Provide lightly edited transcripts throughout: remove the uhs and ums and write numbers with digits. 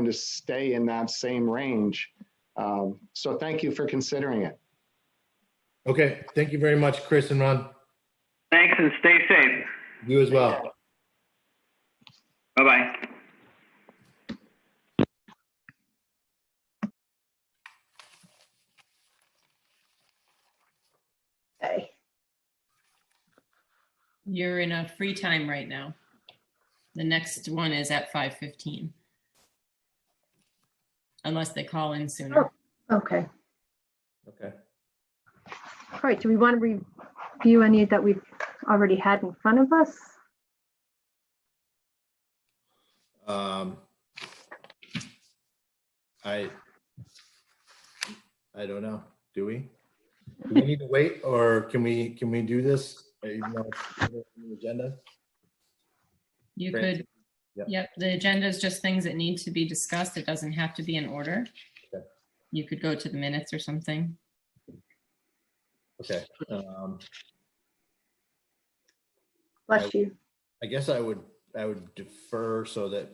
to stay in that same range. So thank you for considering it. Okay, thank you very much, Chris and Ron. Thanks, and stay safe. You as well. Bye-bye. Okay. You're in a free time right now. The next one is at 5:15. Unless they call in sooner. Oh, okay. Okay. All right. Do we want to review any that we've already had in front of us? I don't know. Do we? Do we need to wait, or can we do this? Even though it's on the agenda? You Great. could, Yep. yep, the agenda is just things that need to be discussed. It doesn't have to be in order. Okay. You could go to the minutes or something. Okay. Bless you. I guess I would defer so that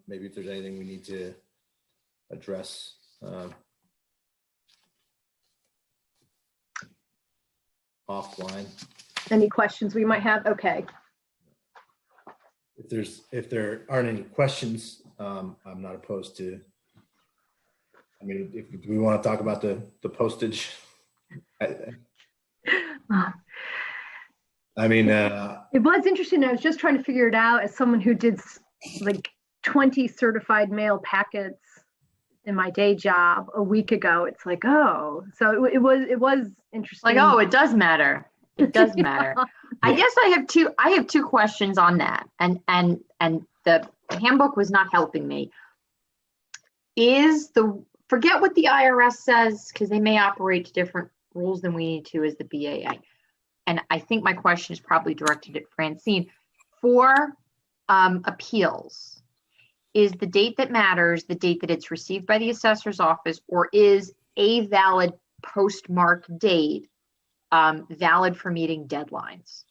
maybe if there's anything we need to address. Offline. Any questions we might have? Okay. If there aren't any questions, I'm not opposed to. I mean, if we want to talk about the postage, I mean, It was interesting. I was just trying to figure it out as someone who did like 20 certified mail packets in my day job a week ago. It's like, oh, so it was interesting. Like, oh, it does matter. It does matter. I guess I have two questions on that. And the handbook was not helping me. Forget what the IRS says, because they may operate to different rules than we need to as the BAA. And I think my question is probably directed at Francine. For appeals, is the date that matters the date that it's received by the assessor's office, or is a valid postmark date valid for meeting deadlines?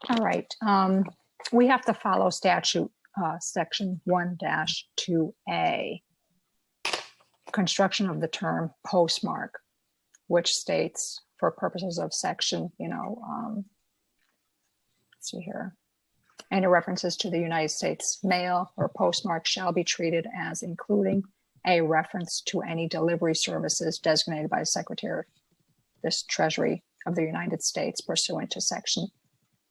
All right. We have to follow statute section 1-2A, construction of the term postmark, which states for purposes of section, let's see here, any references to the United States mail or postmark shall be treated as including a reference to any delivery services designated by the Secretary of the Treasury of the United States pursuant to section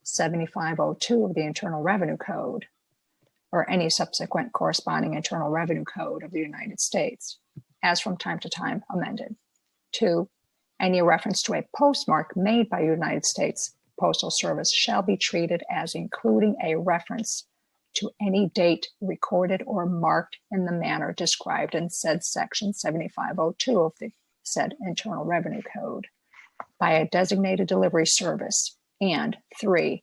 7502 of the Internal Revenue Code, or any subsequent corresponding Internal Revenue Code of the United States, as from time to time amended. 2, any reference to a postmark made by United States Postal Service shall be treated as including a reference to any date recorded or marked in the manner described in said section 7502 of the said Internal Revenue Code by a designated delivery service. And 3,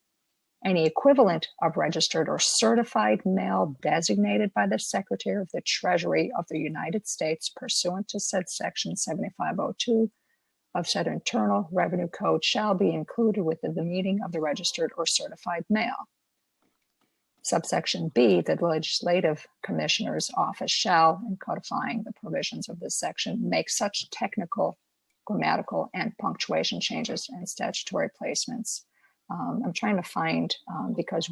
any equivalent of registered or certified mail designated by the Secretary of the Treasury of the United States pursuant to said section 7502 of said Internal Revenue Code shall be included within the meaning of the registered or certified mail. Subsection B, the Legislative Commissioner's Office shall, in codifying the provisions of this section, make such technical, grammatical, and punctuation changes and statutory placements. I'm trying to find, because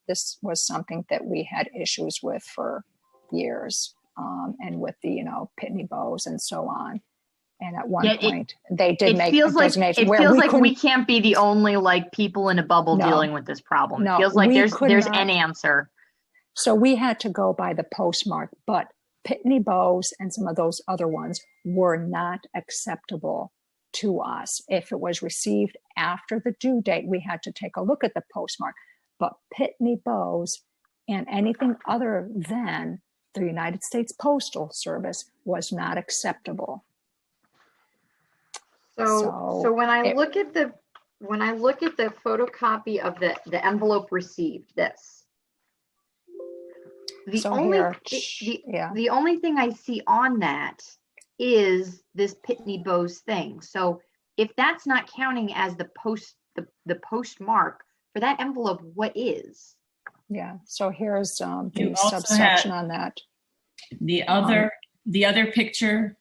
this was something that we had issues with for years, and with the, Pitney Bowes and so on. And at one point, they did make a designation. It feels like we can't be the only people in a bubble dealing with this problem. It feels like there's an answer. So we had to go by the postmark, but Pitney Bowes and some of those other ones were not acceptable to us. If it was received after the due date, we had to take a look at the postmark. But Pitney Bowes and anything other than the United States Postal Service was not acceptable. So when I look at the photocopy of the envelope received, the only thing I see on that is this Pitney Bowes thing. So if that's not counting as the postmark for that envelope, what is? Yeah, so here's You the also subsection had- on that. The other picture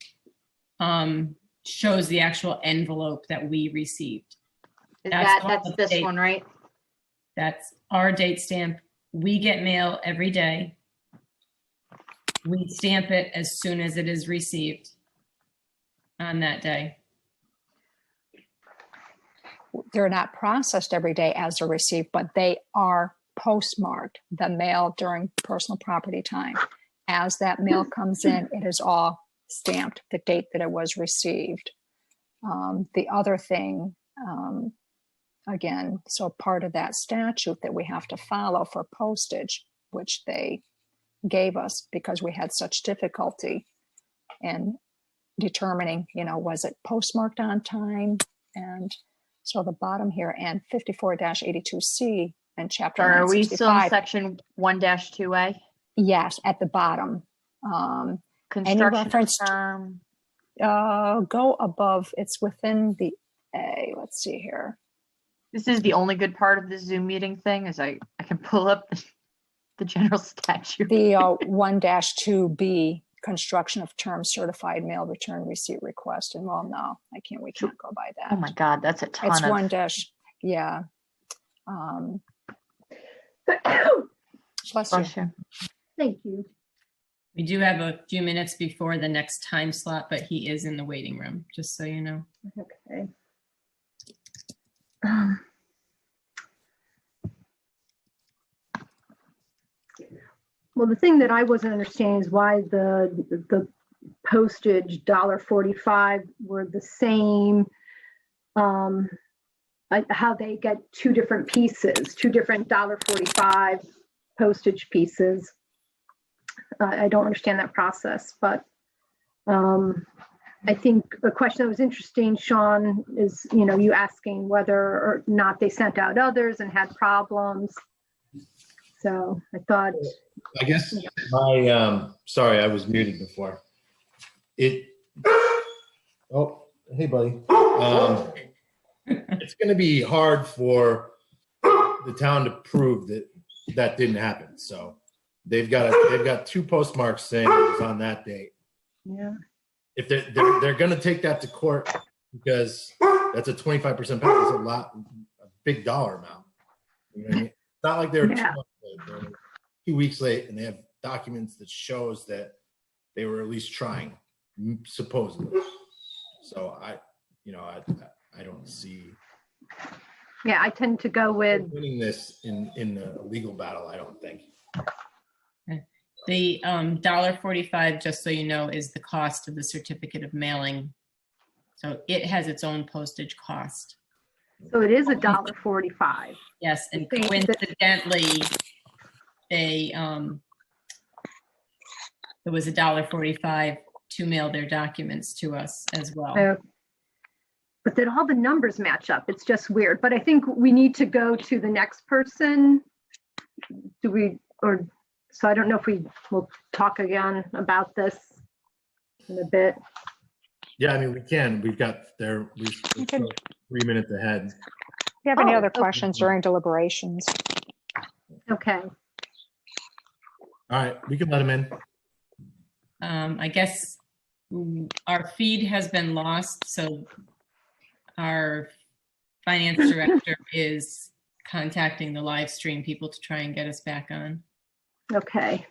shows the actual envelope that we received. That's this one, right? That's our date stamp. We get mail every day. We stamp it as soon as it is received on that day. They're not processed every day as they're received, but they are postmarked, the mail during personal property time. As that mail comes in, it is all stamped, the date that it was received. The other thing, again, so part of that statute that we have to follow for postage, which they gave us because we had such difficulty in determining, was it postmarked on time? And so the bottom here, and 54-82C and chapter Or are we still in 965. section 1-2A? Yes, at the bottom. Construction reference to- firm. Go above, it's within the A. Let's see here. This is the only good part of this Zoom meeting thing, is I can pull up the general statute. The 1-2B, construction of term certified mail return receipt request. And well, no, we can't go by that. Oh my God, that's a ton It's of. 1-, yeah. Bless you. Bless you. Thank you. We do have a few minutes before the next time slot, but he is in the waiting room, just so you know. Okay. Well, the thing that I wasn't understanding is why the postage $1.45 were the same. How they get two different pieces, two different $1.45 postage pieces. I don't understand that process, but I think a question that was interesting, Sean, is, you asking whether or not they sent out others and had problems. So I thought. I guess sorry, I was muted before. Oh, hey, buddy. It's going to be hard for the town to prove that didn't happen. So they've got two postmarks saying it was on that date. Yeah. If they're going to take that to court, because that's a 25% penalty, it's a big dollar amount. You know what I mean? It's not like they're 2 months late. They're 2 weeks late, and they have documents that shows that they were at least trying, supposedly. So I don't see. Yeah, I tend to go with. Winning this in a legal battle, I don't think. The $1.45, just so you know, is the cost of the certificate of mailing. So it has its own postage cost. So it is $1.45. Yes, and Thank you. coincidentally, there was $1.45 to mail their documents to us as well. But then all the numbers match up. It's just weird. But I think we need to go to the next person. So I don't know if we will talk again about this in a bit. Yeah, I mean, we can. We've got we're 3 minutes ahead. If you have any Oh, other okay. questions during deliberations? Okay. All right, we can let him in. I guess our feed has been lost, so our finance director is contacting the live stream people to try and get us back on. Okay.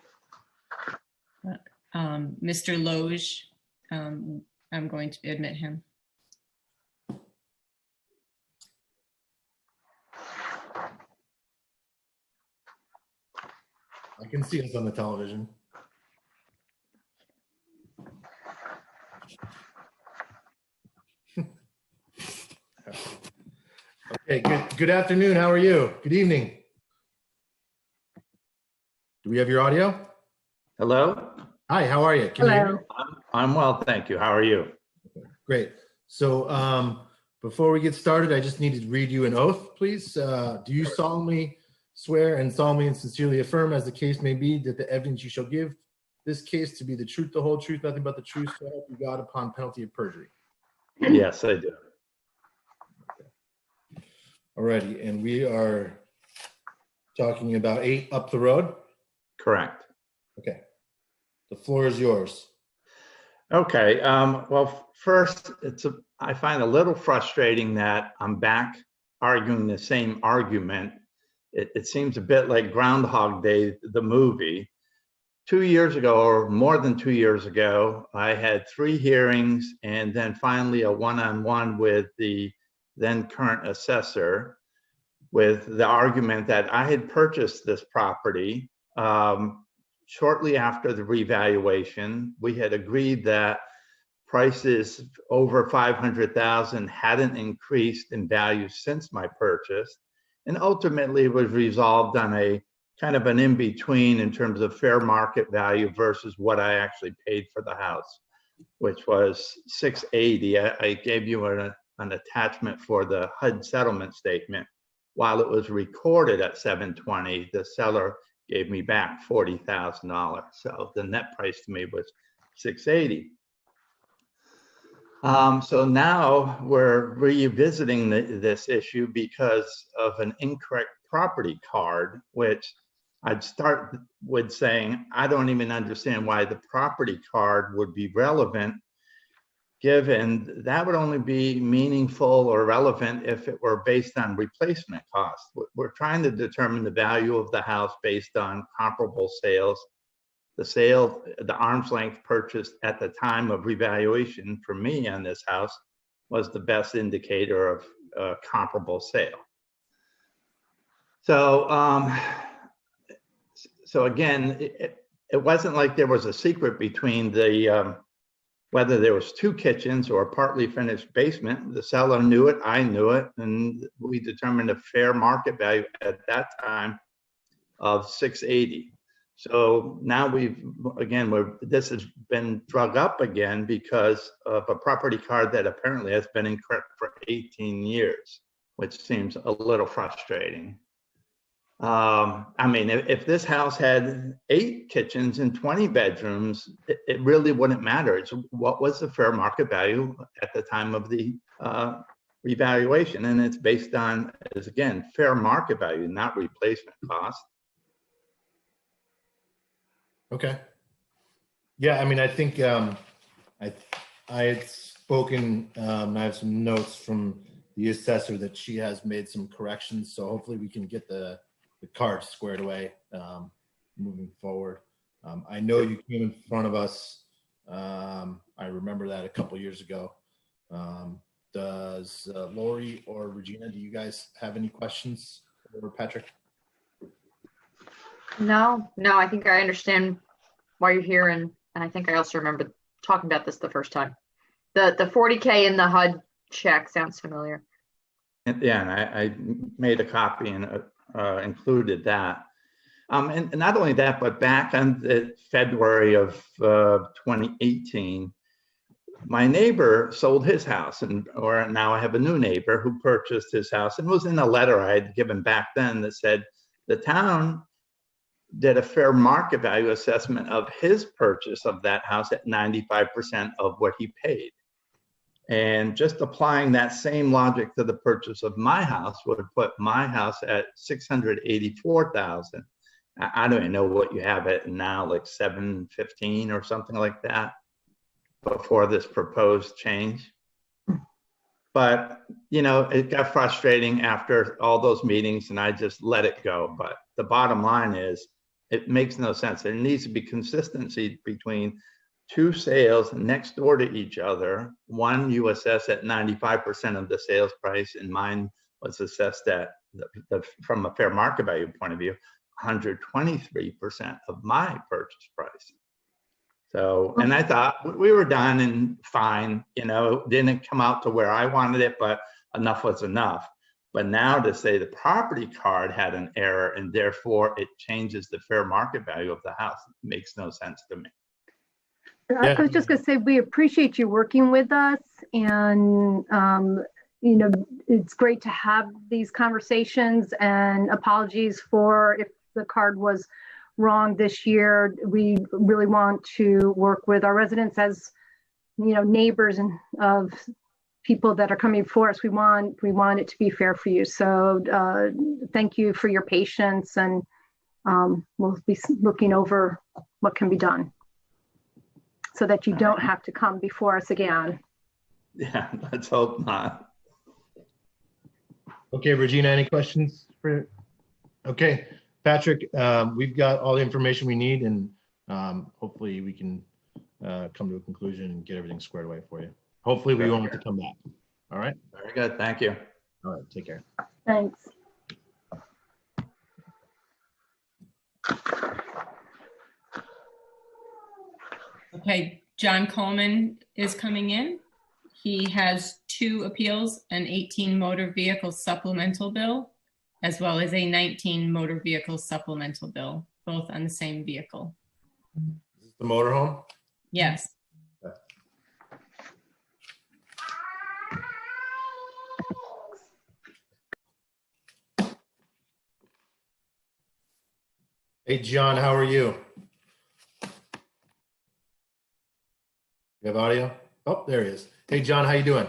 Mr. Loge, I'm going to admit him. I can see us on the television. Okay, good afternoon. How are you? Good evening. Do we have your audio? Hello. Hi, how are you? Can you hear me? Hello. I'm well, thank you. How are you? Great. So before we get started, I just need to read you an oath, please. Do you solemnly swear and solemnly and sincerely affirm, as the case may be, that the evidence you shall give this case to be the truth, the whole truth, nothing but the truth, so help you God, upon penalty of perjury? Yes, I do. Alrighty, and we are talking about 8 up the road? Correct. Okay. The floor is yours. Okay. Well, first, I find a little frustrating that I'm back arguing the same argument. It seems a bit like Groundhog Day, the movie. 2 years ago, or more than 2 years ago, I had 3 hearings and then finally a one-on-one with the then current assessor, with the argument that I had purchased this property shortly after the revaluation. We had agreed that prices over 500,000 hadn't increased in value since my purchase, and ultimately it was resolved on a kind of an in-between in terms of fair market value versus what I actually paid for the house, which was $680. I gave you an attachment for the HUD settlement statement. While it was recorded at $720, the seller gave me back $40,000. So the net price to me was $680. So now we're revisiting this issue because of an incorrect property card, which I'd start with saying, I don't even understand why the property card would be relevant, given that would only be meaningful or relevant if it were based on replacement costs. We're trying to determine the value of the house based on comparable sales. The arm's length purchase at the time of revaluation for me on this house was the best indicator of comparable sale. So again, it wasn't like there was a secret between whether there was 2 kitchens or a partly finished basement. The seller knew it, I knew it, and we determined a fair market value at that time of $680. So now this has been drug up again because of a property card that apparently has been incorrect for 18 years, which seems a little frustrating. I mean, if this house had 8 kitchens and 20 bedrooms, it really wouldn't matter. It's what was the fair market value at the time of the revaluation, and it's based on, again, fair market value, not replacement cost. Okay. Yeah, I mean, I think I had spoken, I have some notes from the assessor that she has made some corrections, so hopefully we can get the cards squared away moving forward. I know you came in front of us. I remember that a couple years ago. Does Lori or Regina, do you guys have any questions for Patrick? No, I think I understand why you're here, and I think I also remember talking about this the first time. The 40K in the HUD check sounds familiar. Yeah, and I made a copy and included that. And not only that, but back in February of 2018, my neighbor sold his house, or now I have a new neighbor who purchased his house, and was in a letter I had given back then that said the town did a fair market value assessment of his purchase of that house at 95% of what he paid. And just applying that same logic to the purchase of my house would have put my house at $684,000. I don't even know what you have it now, like $715 or something like that, before this proposed change. But, you know, it got frustrating after all those meetings and I just let it go. But the bottom line is, it makes no sense. There needs to be consistency between 2 sales next door to each other. One you assess at 95% of the sales price, and mine was assessed at, from a fair market value point of view, 123% of my purchase price. So, and I thought we were done and fine, you know, it didn't come out to where I wanted it, but enough was enough. But now to say the property card had an error and therefore it changes the fair market value of the house makes no sense to me. I was just going to say, we appreciate you working with us, and you know, it's great to have these conversations, and apologies for if the card was wrong this year. We really want to work with our residents as, you know, neighbors and of people that are coming before us, we want it to be fair for you. So thank you for your patience, and we'll be looking over what can be done so that you don't have to come before us again. Yeah, let's hope not. Okay, Regina, any questions for? Okay, Patrick, we've got all the information we need, and hopefully we can come to a conclusion and get everything squared away for you. Hopefully we won't have to come back. All right. Very good. Thank you. All right. Take care. Thanks. Okay, John Coleman is coming in. He has 2 appeals, an 18 motor vehicle supplemental bill, as well as a 19 motor vehicle supplemental bill, both on the same vehicle. Is this the motorhome? Yes. Hey, John, how are you? You have audio? Oh, there he is. Hey, John, how you doing?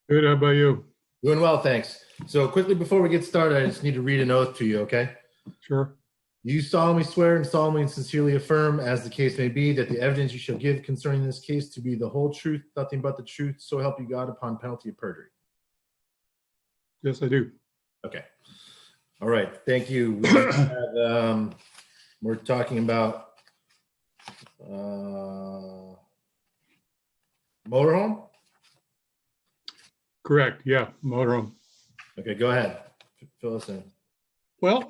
Good, how about you? Doing well, thanks. So quickly before we get started, I just need to read an oath to you, okay? Sure. You solemnly swear and solemnly and sincerely affirm, as the case may be, that the evidence you shall give concerning this case to be the whole truth, nothing but the truth, so help you God, upon penalty of perjury. Yes, I do. Okay. All right. Thank you. We have, we're talking about motorhome. Correct. Yeah, motorhome. Okay, go ahead. Fill us in. Well,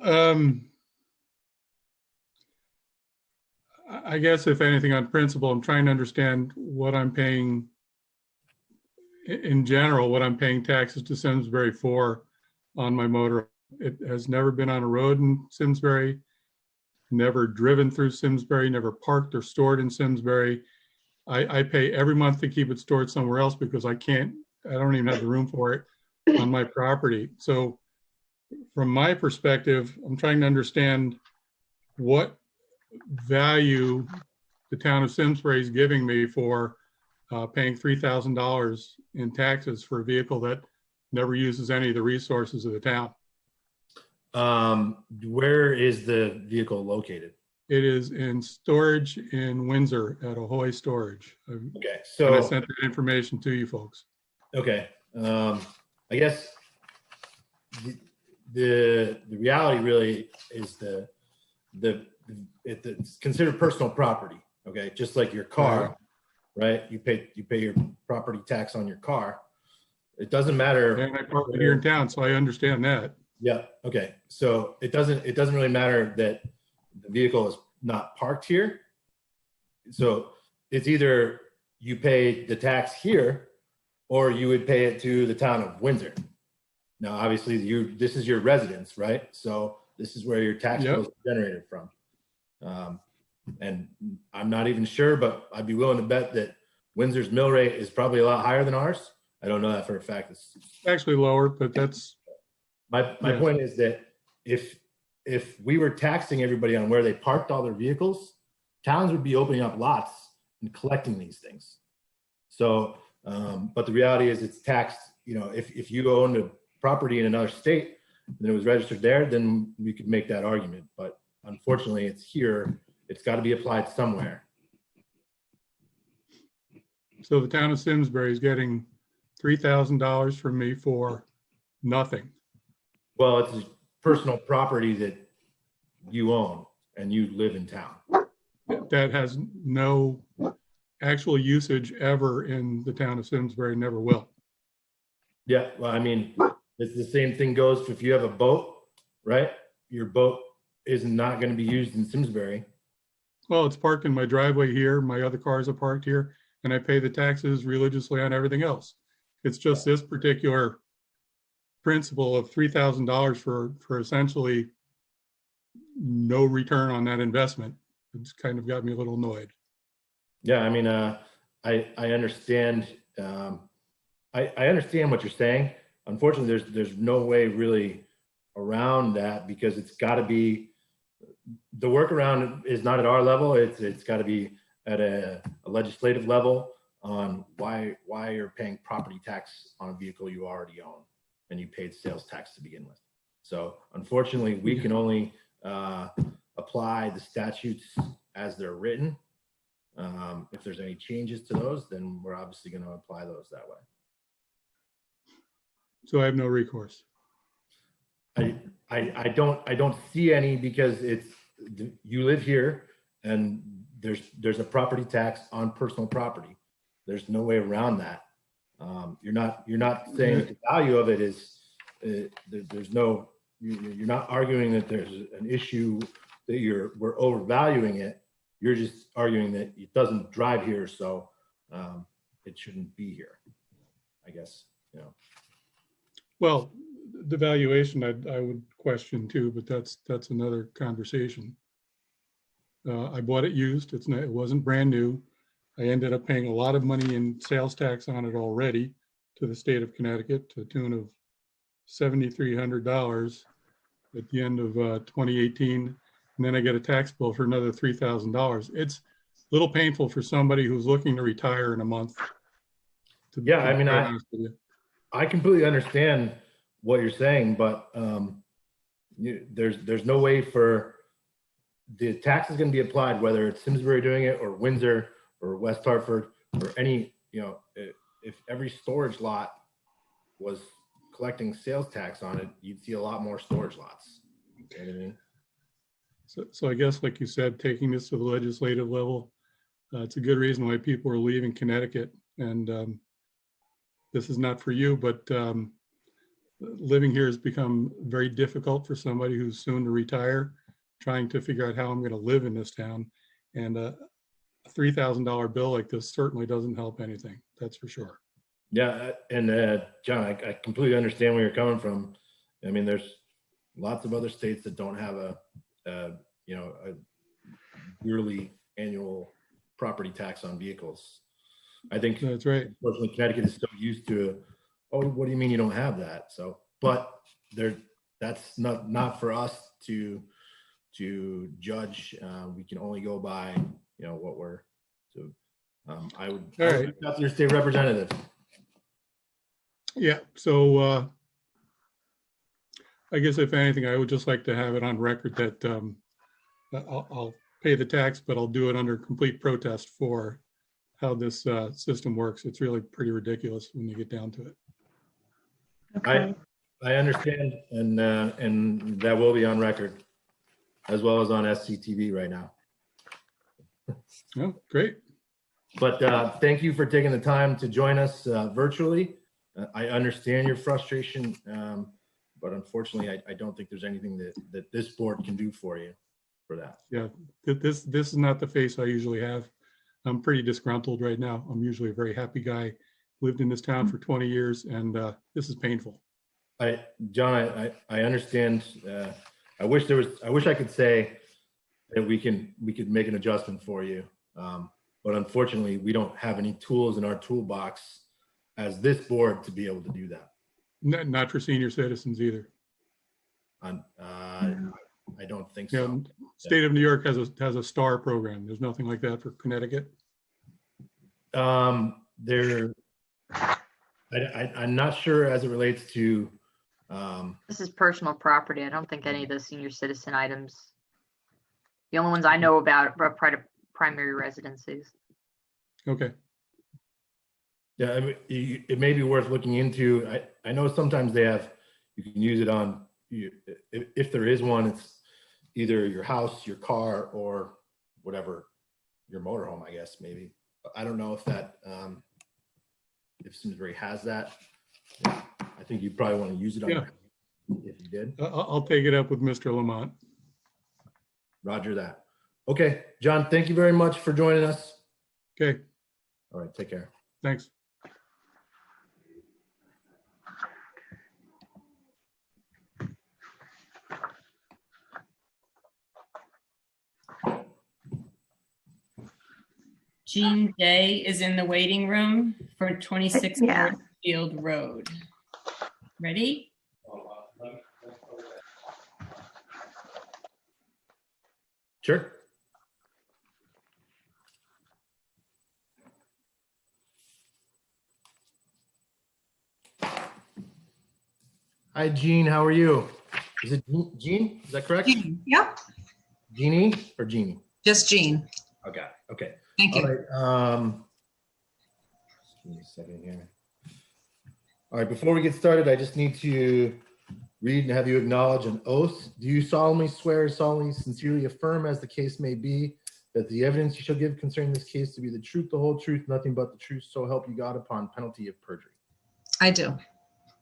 I guess if anything on principle, I'm trying to understand what I'm paying in general, what I'm paying taxes to Simsbury for on my motor. It has never been on a road in Simsbury, never driven through Simsbury, never parked or stored in Simsbury. I pay every month to keep it stored somewhere else because I don't even have the room for it on my property. So from my perspective, I'm trying to understand what value the town of Simsbury is giving me for paying $3,000 in taxes for a vehicle that never uses any of the resources of the town. Where is the vehicle located? It is in storage in Windsor at Ahoy Storage. Okay, And I so sent that information to you folks. okay, I guess the reality really is it's considered personal property. Okay, just like your car, right? You pay your property tax on your car. It doesn't matter. And I park it here in town, so I understand that. Yeah. Okay. So it doesn't really matter that the vehicle is not parked here. So it's either you pay the tax here, or you would pay it to the town of Windsor. Now, obviously, this is your residence, right? So this is where your tax bill is generated from. And I'm not even sure, but I'd be willing to bet that Windsor's mill rate is probably a lot higher than ours. I don't know that for a fact. It's Actually lower, but that's my yes. point is that if we were taxing everybody on where they parked all their vehicles, towns would be opening up lots and collecting these things. So, but the reality is it's taxed. You know, if you owned a property in another state and it was registered there, then we could make that argument. But unfortunately, it's here. It's got to be applied somewhere. So the town of Simsbury is getting $3,000 from me for nothing. Well, it's a personal property that you own and you live in town. That has no actual usage ever in the town of Simsbury, never will. Yeah, well, I mean, it's the same thing goes if you have a boat, right? Your boat is not going to be used in Simsbury. Well, it's parked in my driveway here. My other cars are parked here, and I pay the taxes religiously on everything else. It's just this particular principle of $3,000 for essentially no return on that investment. It's kind of got me a little annoyed. Yeah, I mean, I understand. I understand what you're saying. Unfortunately, there's no way really around that because it's got to be. The workaround is not at our level. It's got to be at a legislative level. on why you're paying property tax on a vehicle you already own and you paid sales tax to begin with. So unfortunately, we can only apply the statutes as they're written. If there's any changes to those, then we're obviously going to apply those that way. So I have no recourse. I don't see any, because you live here and there's a property tax on personal property. There's no way around that. You're not saying that the value of it is you're not arguing that there's an issue that we're overvaluing it. You're just arguing that it doesn't drive here, so it shouldn't be here, I guess, you know. Well, the valuation I would question too, but that's another conversation. I bought it used. It wasn't brand new. I ended up paying a lot of money in sales tax on it already to the state of Connecticut, to the tune of $7,300 at the end of 2018. And then I get a tax bill for another $3,000. It's a little painful for somebody who's looking to retire in a month. Yeah, I mean, I completely understand what you're saying, but there's no way for the tax is going to be applied, whether it's Simsbury doing it or Windsor or West Hartford or any, you know, if every storage lot was collecting sales tax on it, you'd see a lot more storage lots. You know what I mean? So I guess, like you said, taking this to the legislative level, it's a good reason why people are leaving Connecticut. And this is not for you, but living here has become very difficult for somebody who's soon to retire, trying to figure out how I'm going to live in this town. And a $3,000 bill like this certainly doesn't help anything. That's for sure. Yeah, and John, I completely understand where you're coming from. I mean, there's lots of other states that don't have a yearly annual property tax on vehicles. I think that's right. Unfortunately, Connecticut is still used to, oh, what do you mean you don't have that? So, but that's not for us to judge. We can only go by, you know, what we're. So, I would reach out to your state representative. Yeah. So I guess if anything, I would just like to have it on record that I'll pay the tax, but I'll do it under complete protest for how this system works. It's really pretty ridiculous when you get down to it. Okay. I understand, and that will be on record, as well as on SCTV right now. Oh, great. But thank you for taking the time to join us virtually. I understand your frustration, but unfortunately, I don't think there's anything that this board can do for you for that. Yeah, this is not the face I usually have. I'm pretty disgruntled right now. I'm usually a very happy guy. Lived in this town for 20 years, and this is painful. John, I understand. I wish I could say that we could make an adjustment for you, but unfortunately, we don't have any tools in our toolbox as this board to be able to do that. Not for senior citizens either. I don't think so. Yeah, state of New York has a STAR program. There's nothing like that for Connecticut. I'm not sure as it relates to. This is personal property. I don't think any of the senior citizen items. The only ones I know about are primary residencies. Okay. Yeah, I mean, it may be worth looking into. I know sometimes you can use it on, if there is one, it's either your house, your car, or whatever, your motorhome, I guess, maybe. I don't know if that, if Simsbury has that. I think you probably want to use it on if you did. I'll take it up with Mr. Lamont. Roger that. Okay, John, thank you very much for joining us. Okay. All right, take care. Thanks. Jean Day is in the waiting room for 26 Northfield Road. Ready? Sure. Hi, Jean. How are you? Is it Jean? Is that correct? Jean. Yep, Jeannie or Jeannie? just Jean. Okay. Okay. Thank All you. right. Just give me a second here. All right. Before we get started, I just need to read and have you acknowledge an oath. Do you solemnly swear, solemnly, sincerely affirm, as the case may be, that the evidence you shall give concerning this case to be the truth, the whole truth, nothing but the truth, so help you God, upon penalty of perjury? I do.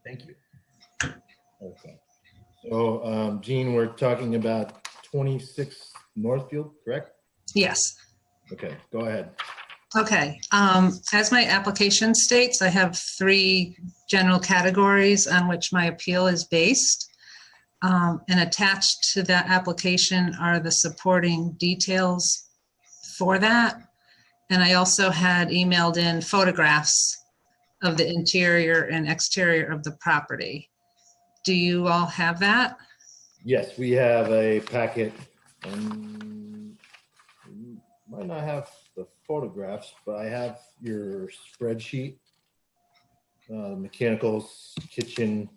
Thank you. Okay. So, Jean, we're talking about 26 Northfield, correct? Yes. Okay, go ahead. Okay. As my application states, I have 3 general categories on which my appeal is based. And attached to that application are the supporting details for that. And I also had emailed in photographs of the interior and exterior of the property. Do you all have that? Yes, we have a packet, and we might not have the photographs, but I have your spreadsheet, mechanicals, kitchen,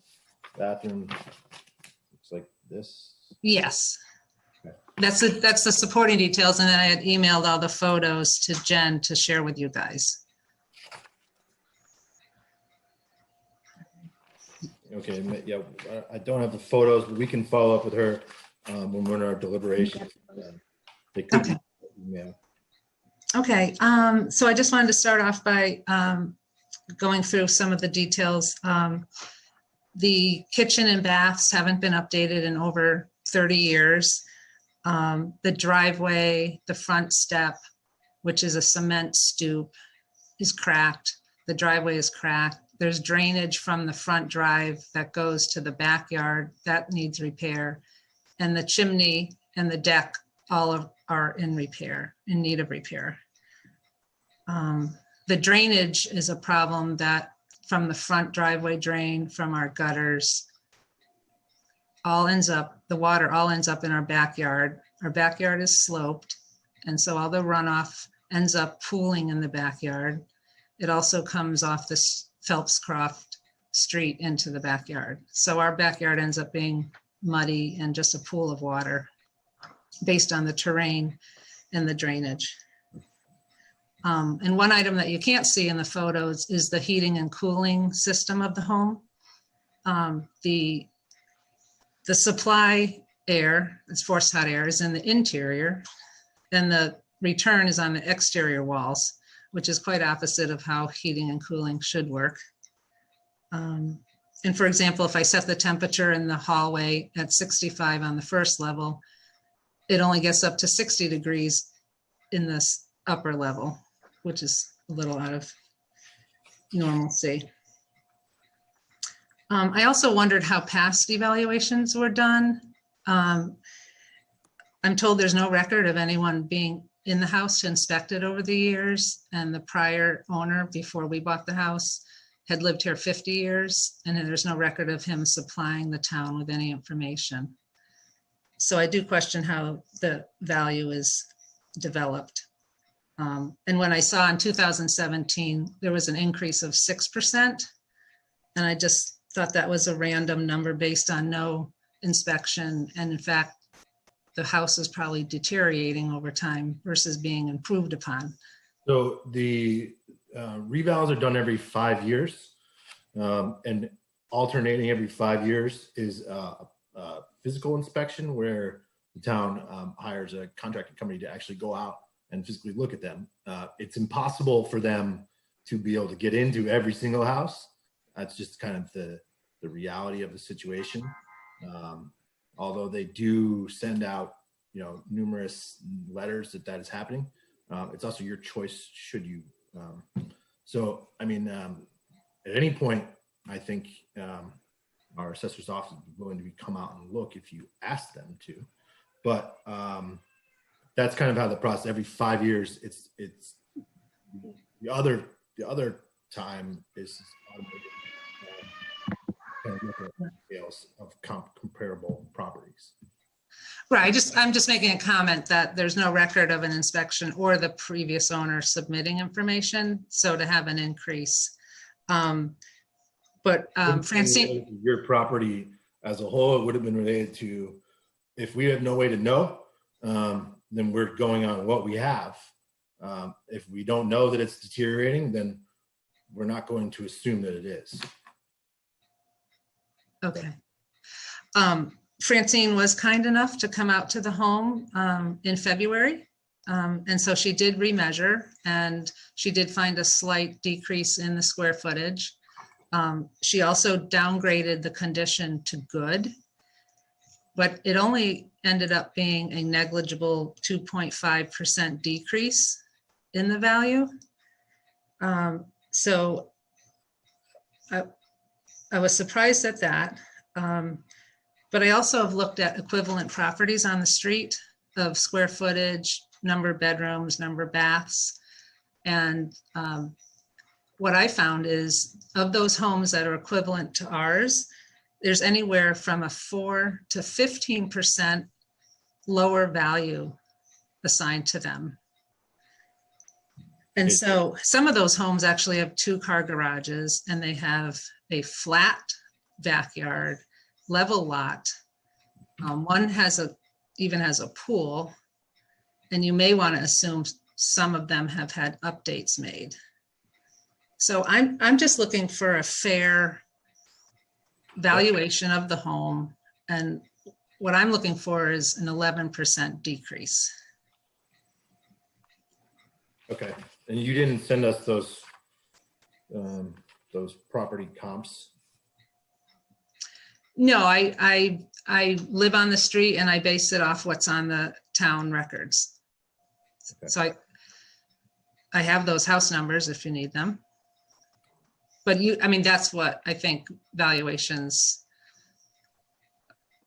bathroom. Looks like this. Yes. Okay. That's the supporting details. And then I had emailed all the photos to Jen to share with you guys. Okay, yeah, I don't have the photos, but we can follow up with her when we're in our deliberations. They could Okay. be email. Okay, so I just wanted to start off by going through some of the details. The kitchen and baths haven't been updated in over 30 years. The driveway, the front step, which is a cement stoop, is cracked. The driveway is cracked. There's drainage from the front drive that goes to the backyard. That needs repair. And the chimney and the deck all are in repair, in need of repair. The drainage is a problem that from the front driveway drain, from our gutters, the water all ends up in our backyard. Our backyard is sloped, and so all the runoff ends up pooling in the backyard. It also comes off this Phelpscroft Street into the backyard. So our backyard ends up being muddy and just a pool of water based on the terrain and the drainage. And one item that you can't see in the photos is the heating and cooling system of the home. The supply air, it's forced hot air, is in the interior, and the return is on the exterior walls, which is quite opposite of how heating and cooling should work. And for example, if I set the temperature in the hallway at 65 on the first level, it only gets up to 60 degrees in this upper level, which is a little out of normalcy. I also wondered how past evaluations were done. I'm told there's no record of anyone being in the house to inspect it over the years, and the prior owner, before we bought the house, had lived here 50 years, and there's no record of him supplying the town with any information. So I do question how the value is developed. And when I saw in 2017, there was an increase of 6%, and I just thought that was a random number based on no inspection. And in fact, the house is probably deteriorating over time versus being improved upon. So the revals are done every 5 years, and alternating every 5 years is a physical inspection where the town hires a contracting company to actually go out and physically look at them. It's impossible for them to be able to get into every single house. That's just kind of the reality of the situation. Although they do send out, numerous letters that is happening. It's also your choice should you. So, I mean, at any point, I think our assessor's office would be willing to come out and look if you ask them to. But that's kind of how the process. Every 5 years, it's the other time is automated. Kind of look at scales of comparable properties. Right, I'm just making a comment that there's no record of an inspection or the previous owner submitting information. So to have an increase, But Wouldn't be Francine, related to your property as a whole, it would have been related to, if we have no way to know, then we're going on what we have. If we don't know that it's deteriorating, then we're not going to assume that it is. okay. Francine was kind enough to come out to the home in February. And so she did remeasure, and she did find a slight decrease in the square footage. She also downgraded the condition to good, but it only ended up being a negligible 2.5% decrease in the value. So I was surprised at that. But I also have looked at equivalent properties on the street of square footage, number of bedrooms, number of baths. And what I found is of those homes that are equivalent to ours, there's anywhere from a 4 to 15% lower value assigned to them. And so some of those homes actually have 2-car garages, and they have a flat backyard, level lot. One even has a pool, and you may want to assume some of them have had updates made. So I'm just looking for a fair valuation of the home, and what I'm looking for is an 11% decrease. Okay, and you didn't send us those property comps? No, I live on the street and I base it off what's on the town records. Okay. So I have those house numbers if you need them. But I mean, that's what I think valuations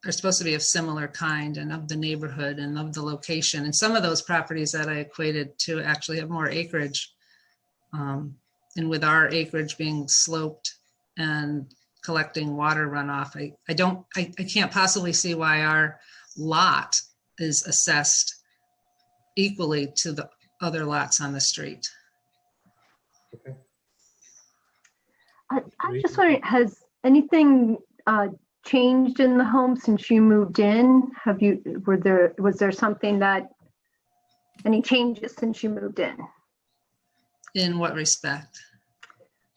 are supposed to be, of similar kind and of the neighborhood and of the location. And some of those properties that I equated to actually have more acreage. And with our acreage being sloped and collecting water runoff, I can't possibly see why our lot is assessed equally to the other lots on the street. Okay. I'm just wondering, has anything changed in the home since you moved in? Was there something any changes since you moved in? In what respect?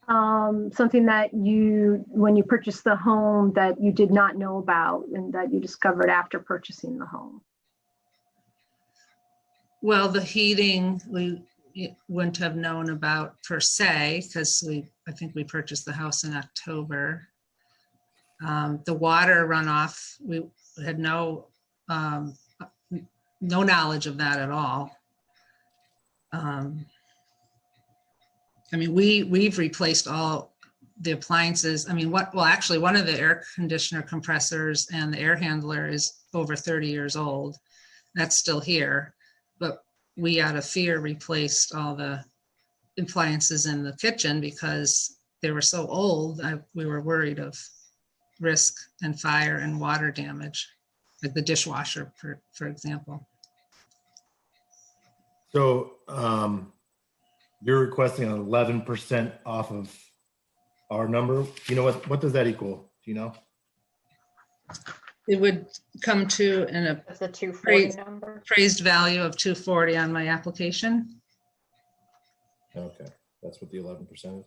Something that when you purchased the home, that you did not know about and that you discovered after purchasing the home? Well, the heating, we wouldn't have known about per se, because I think we purchased the house in October. The water runoff, we had no knowledge of that at all. I mean, we've replaced all the appliances. I mean, actually one of the air conditioner compressors and the air handler is over 30 years old. That's still here, but we out of fear replaced all the appliances in the kitchen because they were so old. We were worried of risk and fire and water damage, like the dishwasher, for example. So you're requesting an 11% off of our number. You know what does that equal? Do you know? It would come to That's the 240 number. appraised value of 240 on my application. Okay, that's what the 11% is.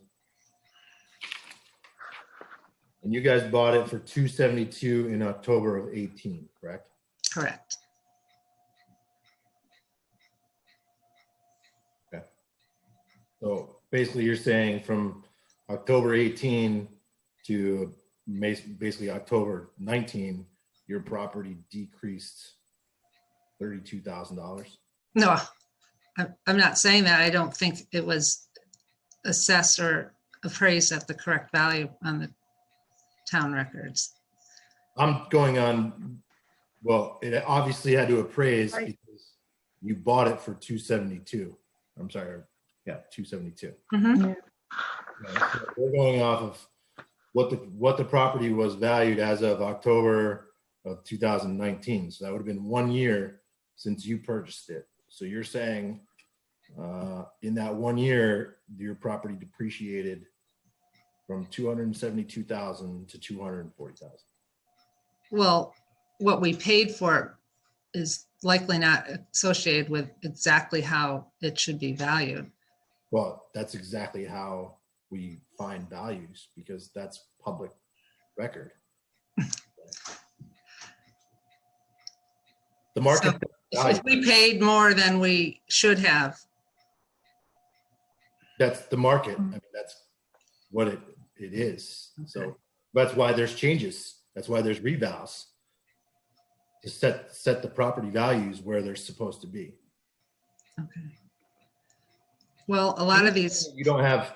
And you guys bought it for 272 in October of 18, correct? Correct. Okay. So basically you're saying from October 18 to basically October 19, your property decreased $32,000. No, I'm not saying that. I don't think it was assessed or appraised at the correct value on the town records. I'm going on, well, it obviously had to appraise because you bought it for 272. I'm sorry, yeah, 272. Mm-hmm. Okay, so we're going off of what the property was valued as of October of 2019. So that would have been 1 year since you purchased it. So you're saying in that 1 year, your property depreciated from 272,000 to 240,000. Well, what we paid for is likely not associated with exactly how it should be valued. Well, that's exactly how we find values, because that's public record. The market. So if we paid more than we should have, That's the market. I mean, that's what it is. So that's why there's changes. That's why there's revals, to set the property values where they're supposed to be. okay. Well, a lot of these, You don't have,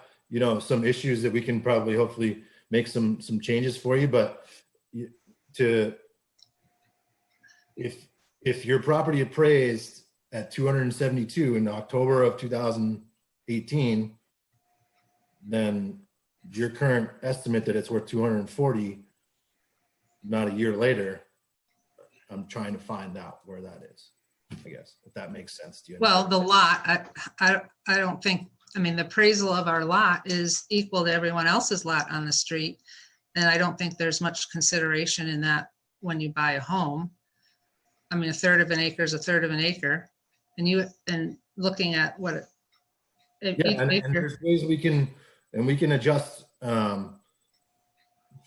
some issues that we can probably hopefully make some changes for you, but if your property appraised at 272 in October of 2018, then your current estimate that it's worth 240, not a year later, I'm trying to find out where that is, I guess, if that makes sense to you. well, the lot, I don't think, I mean, the appraisal of our lot is equal to everyone else's lot on the street. And I don't think there's much consideration in that when you buy a home. I mean, a third of an acre is a third of an acre. And looking at what and there's ways we can adjust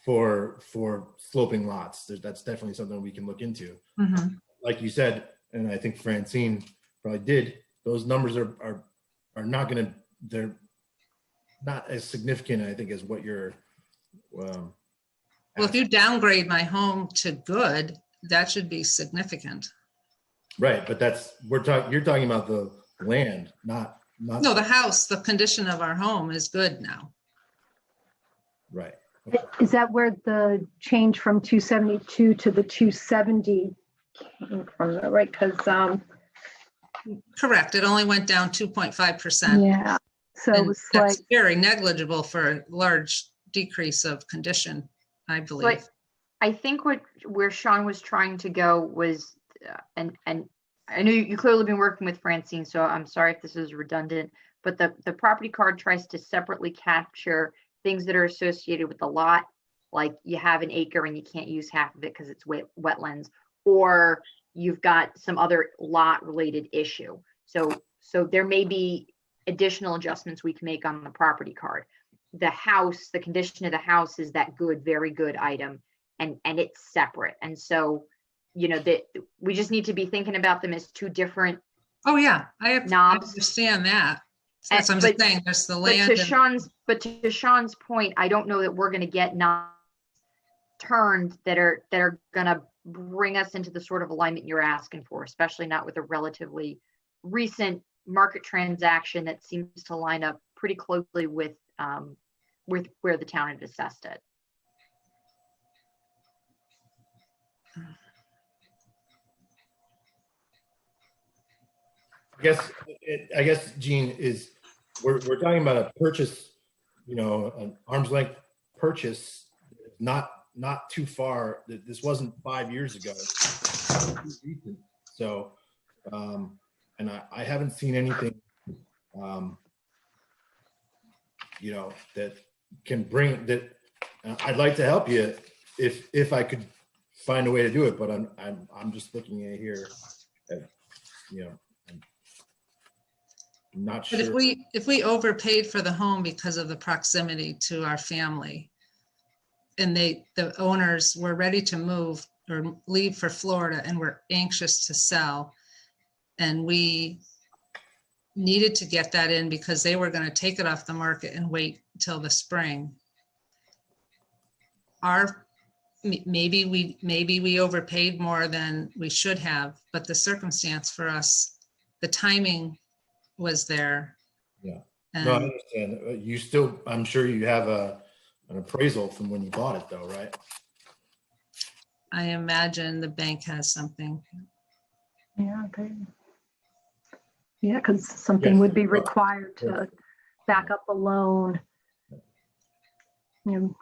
for sloping lots. That's definitely something we can look into. Mhm. Like you said, and I think Francine probably did, those numbers are not gonna, they're not as significant, I think, as what you're Well, if you downgrade my home to good, that should be significant. right, but you're talking about the land, not No, the house, the condition of our home is good now. right. Is that where the change from 272 to the 270 came from, right? Because, Correct. It only went down 2.5%. yeah, so it was like, That's very negligible for a large decrease of condition, I believe. I think where Sean was trying to go was, and I know you clearly been working with Francine, so I'm sorry if this is redundant, but the property card tries to separately capture things that are associated with the lot, like you have an acre and you can't use half of it because it's wetlands, or you've got some other lot related issue. So there may be additional adjustments we can make on the property card. The house, the condition of the house is that good, very good item, and it's separate. And so, that we just need to be thinking about them as two different Oh, yeah, I knobs. understand that. That's what I'm just saying, there's the land. But to Sean's point, I don't know that we're going to get turned that are going to bring us into the sort of alignment you're asking for, especially not with a relatively recent market transaction that seems to line up pretty closely with where the town had assessed it. I guess, Gene, is we're talking about a purchase, an arm's length purchase, not too far. This wasn't 5 years ago. So, and I haven't seen anything, that can bring that. I'd like to help you if I could find a way to do it, but I'm just looking at here at, I'm not sure. But if we overpaid for the home because of the proximity to our family, and the owners were ready to move or leave for Florida and were anxious to sell, and we needed to get that in because they were going to take it off the market and wait till the spring. Maybe we overpaid more than we should have, but the circumstance for us, the timing was there. Yeah. And No, I understand. I'm sure you have an appraisal from when you bought it though, right? I imagine the bank has something. yeah, because something Yes. would be required to back up a loan. I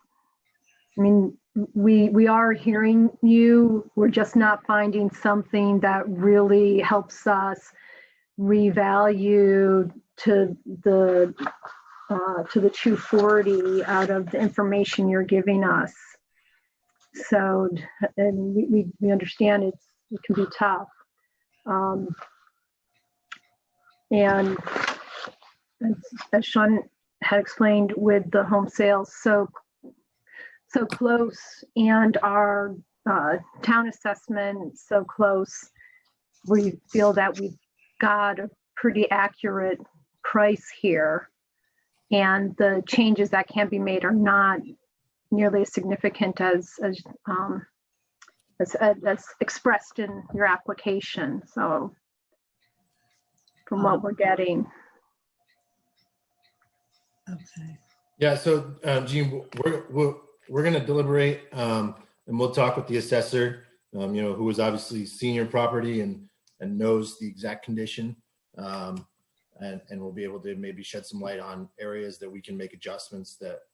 mean, we are hearing you. We're just not finding something that really helps us revalue to the to the 240 out of the information you're giving us. So, and we understand it can be tough. And as Sean had explained, with the home sales so close and our town assessment so close, we feel that we've got a pretty accurate price here, and the changes that can be made are not nearly as significant as expressed in your application. So from what we're getting. Okay. Yeah, so Gene, we're going to deliberate, and we'll talk with the assessor, who is obviously senior property and knows the exact condition, and we'll be able to maybe shed some light on areas that we can make adjustments that,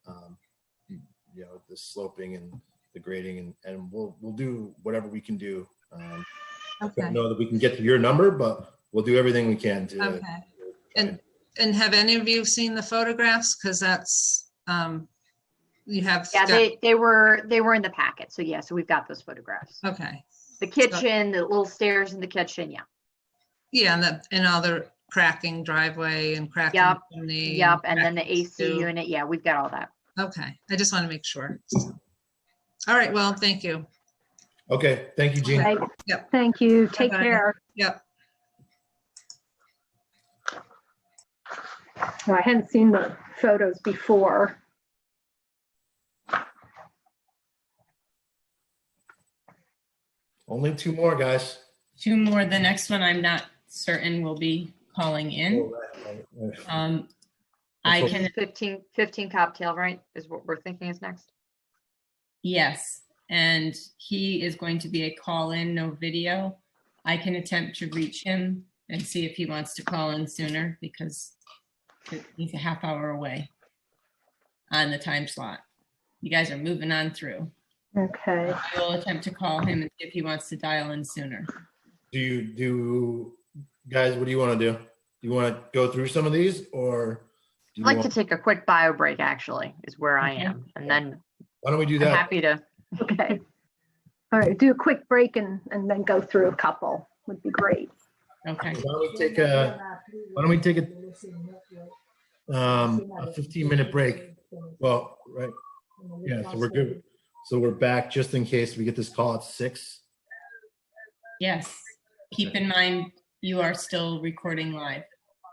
the sloping and the grading, and we'll do whatever we can do. I don't know that we can get to your number, but we'll do everything we can to. Okay. And have any of you seen the photographs? Because that's you have. Yeah, they were in the packet. So yeah, so we've got those photographs. Okay. The kitchen, the little stairs in the kitchen. Yeah. Yeah, and all the cracking driveway and cracking chimney. Yep. And then the cracking AC stove. unit. Yeah, we've got all that. Okay. I just want to make sure. All right. Well, thank you. Okay. Thank you, Gene. Right. Yep. Thank you. Take Bye-bye. care. Yep. I hadn't seen the photos before. Only 2 more, guys. 2 more. The next one, I'm not certain will be calling in. I can, 15 cocktail, right? Is what we're thinking is next. yes. And he is going to be a call-in, no video. I can attempt to reach him and see if he wants to call in sooner, because he's a half hour away on the time slot. You guys are moving on through. Okay. I will attempt to call him and see if he wants to dial in sooner. Guys, what do you want to do? Do you want to go through some of these, or do you I'd like to take a quick bio break, actually, is where I am. And then why don't we do I'm that? happy to. Okay. All right. Do a quick break and then go through a couple would be great. Okay. Why don't we take a 15-minute break? Well, right. Yeah, so we're good. So we're back just in case we get this call at 6. Yes. Keep in mind, you are still recording live.